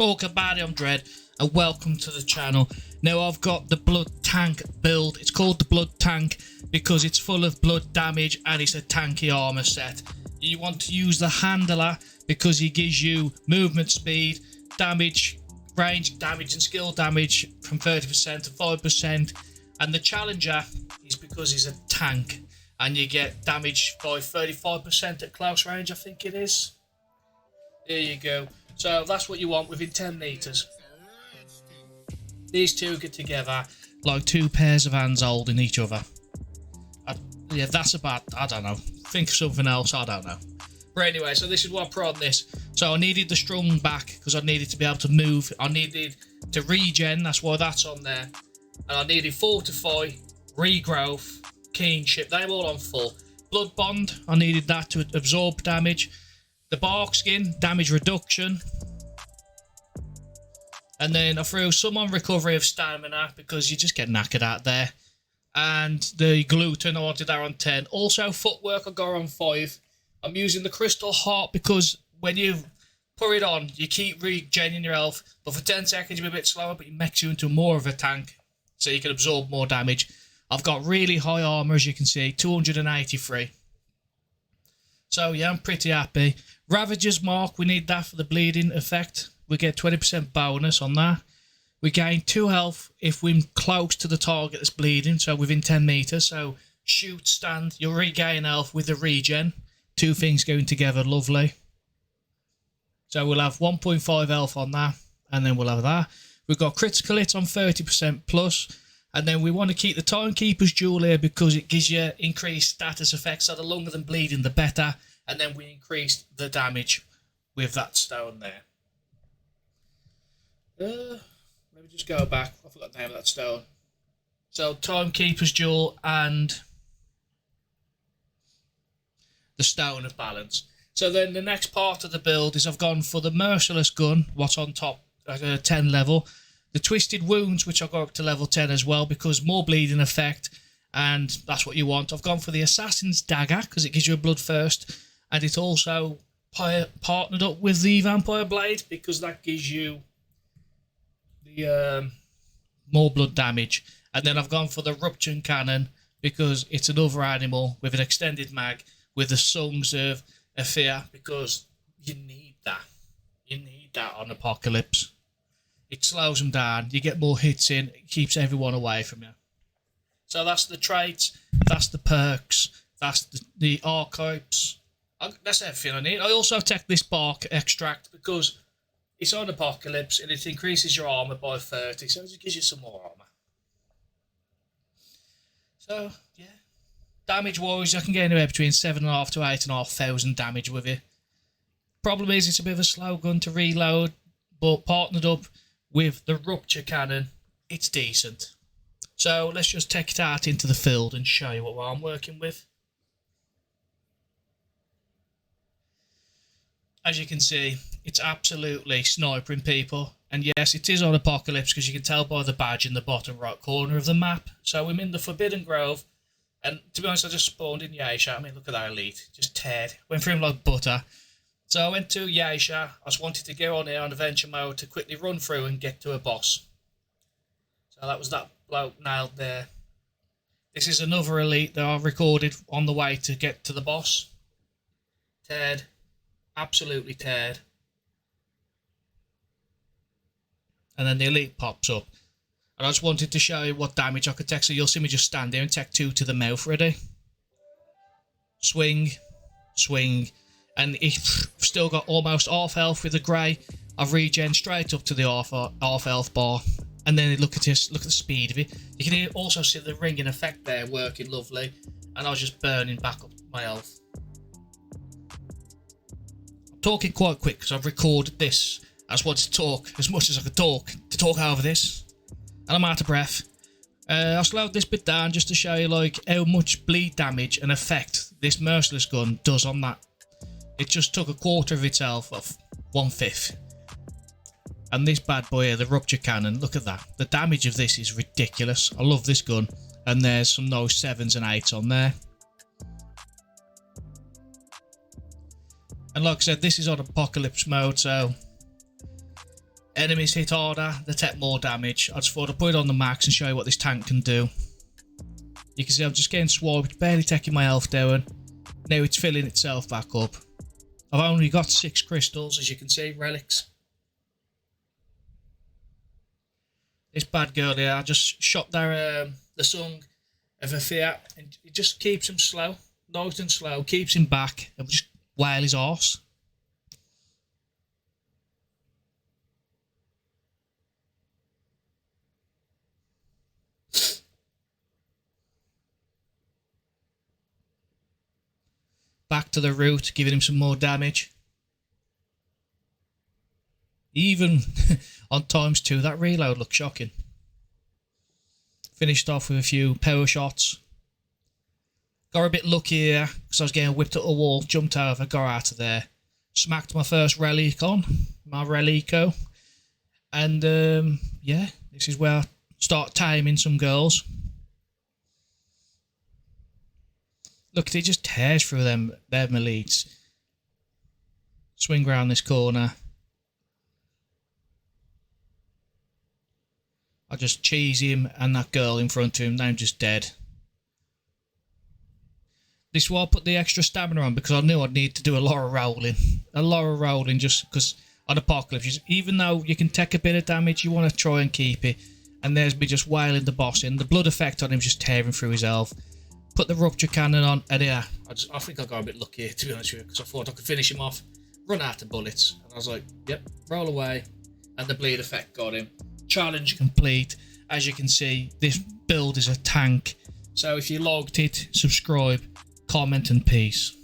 talk about it, I'm Dread, and welcome to the channel. Now I've got the blood tank build. It's called the blood tank because it's full of blood damage and it's a tanky armor set. You want to use the handler because he gives you movement speed, damage, range damage and skill damage from 30% to 5%, and the challenger is because he's a tank and you get damage by 35% at close range, I think it is. There you go. So that's what you want within 10 meters. These two get together like two pairs of hands holding each other. Yeah, that's about, I don't know. Think of something else, I don't know. But anyway, so this is what I put on this. So I needed the strung back because I needed to be able to move. I needed to regen, that's why that's on there. And I needed fortify, regrowth, keenship, they're all on full. Blood bond, I needed that to absorb damage. The bark skin, damage reduction. And then I threw some on recovery of stamina because you just get knackered out there. And the gluten, I wanted that on 10. Also footwork, I got on 5. I'm using the crystal heart because when you put it on, you keep regenerating your health. But for 10 seconds, you're a bit slower, but it makes you into more of a tank. So you can absorb more damage. I've got really high armor, as you can see, 283. So yeah, I'm pretty happy. Ravager's mark, we need that for the bleeding effect. We get 20% bonus on that. We gain 2 health if we're close to the target that's bleeding, so within 10 meters. So shoot, stand, you'll regain health with the regen. 2 things going together, lovely. So we'll have 1.5 health on that, and then we'll have that. We've got critical hit on 30% plus, and then we want to keep the Timekeeper's Jewel here because it gives you increased status effects, so the longer than bleeding, the better. And then we increase the damage with that stone there. Let me just go back. I forgot the name of that stone. So Timekeeper's Jewel and the Stone of Balance. So then the next part of the build is I've gone for the Merciless gun, what's on top, 10 level. The Twisted Wounds, which I've got up to level 10 as well, because more bleeding effect, and that's what you want. I've gone for the Assassin's Dagger, because it gives you a bloodthirst, and it's also partnered up with the Vampire Blade, because that gives you the more blood damage. And then I've gone for the Rupture Cannon, because it's another animal with an extended mag, with the Songs of Fear, because you need that. You need that on Apocalypse. It slows them down, you get more hits in, it keeps everyone away from you. So that's the traits, that's the perks, that's the archetypes. That's everything I need. I also take this bark extract because it's on Apocalypse and it increases your armor by 30, so it just gives you some more armor. So, yeah. Damage-wise, I can get anywhere between 7,500 to 8,500 damage with it. Problem is, it's a bit of a slow gun to reload, but partnered up with the Rupture Cannon, it's decent. So, let's just take it out into the field and show you what I'm working with. As you can see, it's absolutely snipering people. And yes, it is on Apocalypse because you can tell by the badge in the bottom right corner of the map. So I'm in the Forbidden Grove. And to be honest, I just spawned in Yaisha. I mean, look at that elite. Just teared. Went through him like butter. So I went to Yaisha. I just wanted to go on here on adventure mode to quickly run through and get to a boss. So that was that bloke nailed there. This is another elite that I recorded on the way to get to the boss. Teared. Absolutely teared. And then the elite pops up. And I just wanted to show you what damage I could take. So you'll see me just stand here and take 2 to the mouth ready. Swing. Swing. And it's still got almost half health with the grey. I've regen straight up to the half health bar. And then look at this. Look at the speed of it. You can also see the ringing effect there working lovely. And I was just burning back up my health. Talking quite quick because I've recorded this. I just wanted to talk as much as I could to talk over this, and I'm out of breath. I slowed this bit down just to show you like how much bleed damage and effect this Merciless gun does on that. It just took a quarter of its health off 1/5. And this bad boy here, the Rupture Cannon, look at that. The damage of this is ridiculous. I love this gun, and there's some nice 7s and 8s on there. And like I said, this is on Apocalypse mode, so Enemies hit harder, they take more damage. I just thought I'd put it on the max and show you what this tank can do. You can see I'm just getting swiped, barely taking my health down. Now it's filling itself back up. I've only got 6 crystals, as you can see, relics. This bad girl here, I just shot the song of a fear, and it just keeps him slow, nice and slow, keeps him back, and just wail his arse. Back to the root, giving him some more damage. Even on ×2, that reload looked shocking. Finished off with a few power shots. Got a bit lucky here because I was getting whipped at a wall, jumped over, got out of there. Smacked my first relic on, my relico. And yeah, this is where I start timing some girls. Look, it just tears through them elites. Swing round this corner. I just cheese him and that girl in front of him. Now I'm just dead. This is why I put the extra stamina on, because I knew I'd need to do a lot of rolling. A lot of rolling, just because on Apocalypse, even though you can take a bit of damage, you want to try and keep it. And there's me just wailing the boss in. The blood effect on him just tearing through his health. Put the rupture cannon on, and yeah, I think I got a bit lucky here, to be honest with you, because I thought I could finish him off, run out of bullets, and I was like, yep, roll away, and the bleed effect got him. Challenge complete. As you can see, this build is a tank. So if you liked it, subscribe, comment, and peace.